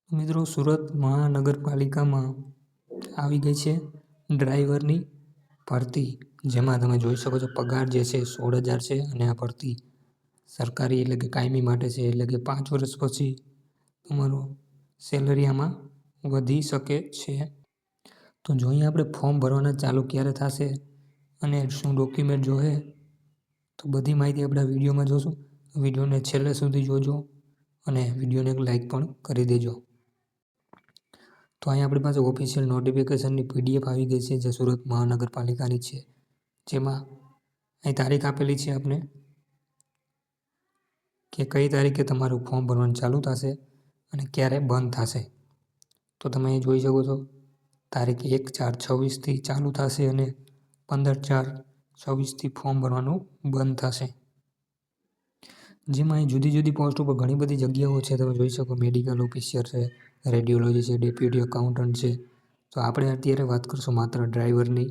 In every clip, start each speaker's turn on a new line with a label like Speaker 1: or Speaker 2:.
Speaker 1: મિત્રો સુરત મહાનગરપાલિકામાં આવી ગઈ છે ડ્રાઈવરની ભરતી, જેમાં તમે જોઈ શકો છો પગાર જે છે 16,000 છે અને આ ભરતી સરકારી એટલે કે કાયમી માટે છે, એટલે કે 5 વર્ષ પછી તમારો સેલરી આમાં વધી શકે છે. તો જોઈએ આપણે ફોર્મ ભરવાના ચાલુ ક્યારે થશે અને શું ડોક્યુમેન્ટ જોઈએ, તો બધી માહિતી આપણે આ વિડીયોમાં જોશું. વિડીયોને છેલ્લે સુધી જોજો અને વિડીયોને એક લાઇક પણ કરી દેજો. તો અહીંયા આપણી પાસે ઓફિશિયલ નોટિફિકેશનની PDF આવી ગઈ છે જે સુરત મહાનગરપાલિકાની છે, જેમાં અહીં તારીખ આપેલી છે આપણે કે કઈ તારીખે તમારું ફોર્મ ભરવાનું ચાલુ થશે અને ક્યારે બંધ થશે. તો તમે અહીં જોઈ શકો છો તારીખ 1/4/26થી ચાલુ થશે અને 15/4/26થી ફોર્મ ભરવાનું બંધ થશે. જેમાં અહીં જુદી જુદી પોસ્ટ ઉપર ઘણી બધી જગ્યાઓ છે. તમે જોઈ શકો મેડિકલ ઓફિસર છે, રેડિયોલોજી છે, ડેપ્યુટી એકાઉન્ટન્ટ છે. તો આપણે અત્યારે વાત કરશું માત્ર ડ્રાઈવરની.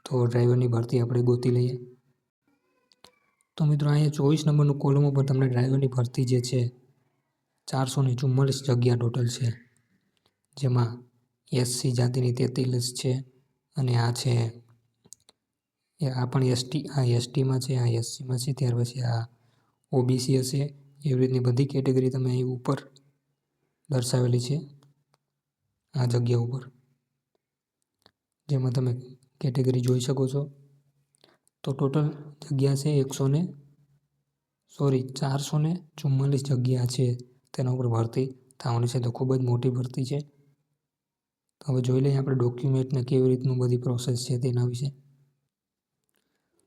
Speaker 1: તો ડ્રાઈવરની ભરતી આપણે ગોતી લઈએ. તો મિત્રો અહીંયા 24 નંબરનું કોલમ ઉપર તમને ડ્રાઈવરની ભરતી જે છે 444 જગ્યા ટોટલ છે, જેમાં SC જાતિની 43 છે અને આ છે આ પણ ST, આ STમાં છે, આ SCમાં છે, ત્યાર પછી આ OBC હશે. એવી રીતની બધી કેટેગરી તમે અહીં ઉપર દર્શાવેલી છે આ જગ્યા ઉપર, જેમાં તમે કેટેગરી જોઈ શકો છો. તો ટોટલ જગ્યા છે 444 જગ્યા છે તેના ઉપર ભરતી થવાની છે. તો ખૂબ જ મોટી ભરતી છે. તો હવે જોઈ લઈએ આપણે ડોક્યુમેન્ટને કેવી રીતનું બધી પ્રોસેસ છે તેના વિશે.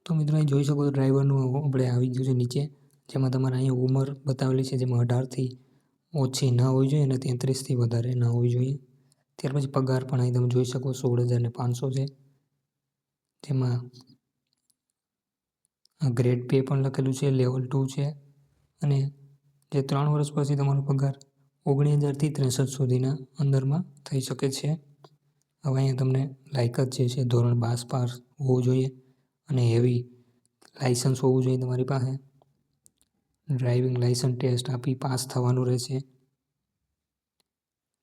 Speaker 1: તો મિત્રો અહીં જોઈ શકો છો ડ્રાઈવરનું આપણે આવી ગયું છે નીચે, જેમાં તમારે અહીંયા ઉંમર બતાવેલી છે, જેમાં 18થી ઓછી ન હોવી જોઈએ અને 33થી વધારે ન હોવી જોઈએ. ત્યાર પછી પગાર પણ અહીં તમે જોઈ શકો 16,500 છે, જેમાં ગ્રેડ પે પણ લખેલું છે, લેવલ 2 છે અને જે 3 વર્ષ પછી તમારો પગાર 19,000થી 63 સુધીના અંદરમાં થઈ શકે છે. હવે અહીંયા તમને લાયકાત જે છે ધોરણ 12 પાસ હોવું જોઈએ અને હેવી લાઇસન્સ હોવું જોઈએ તમારી પાસે. ડ્રાઇવિંગ લાઇસન્સ ટેસ્ટ આપી પાસ થવાનું રહેશે.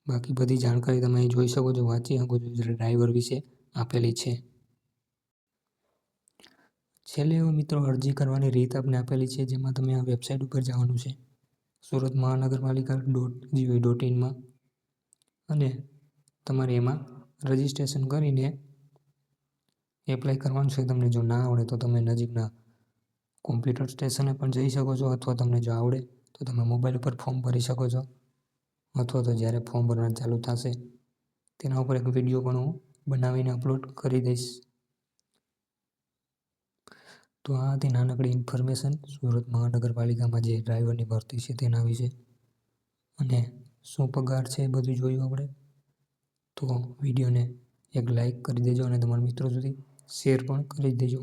Speaker 1: બાકી બધી જાણકારી તમે અહીં જોઈ શકો છો, વાંચી શકો છો, ડ્રાઈવર વિશે આપેલી છે. છેલ્લે મિત્રો અરજી કરવાની રીત આપણે આપેલી છે, જેમાં તમે આ વેબસાઇટ ઉપર જવાનું છે સુરત મહાનગરપાલિકા.gov.in અને તમારે એમાં રજિસ્ટ્રેશન કરીને એપ્લાય કરવાનું છે. તમને જો ના આવડે તો તમે નજીકના કોમ્પ્યુટર સ્ટેશને પણ જઈ શકો છો, અથવા તમને જો આવડે તો તમે મોબાઈલ ઉપર ફોર્મ ભરી શકો છો, અથવા તો જ્યારે ફોર્મ ભરવાનું ચાલુ થશે તેના ઉપર એક વિડીયો પણ હું બનાવીને અપલોડ કરી દઈશ. તો આ હતી નાનકડી ઇન્ફોર્મેશન સુરત મહાનગરપાલિકામાં જે ડ્રાઈવરની ભરતી છે તેના વિશે, અને શું પગાર છે એ બધું જોયું આપણે. તો વિડીયોને એક લાઈક કરી દેજો અને તમારા મિત્રો સુધી શેર પણ કરી દેજો.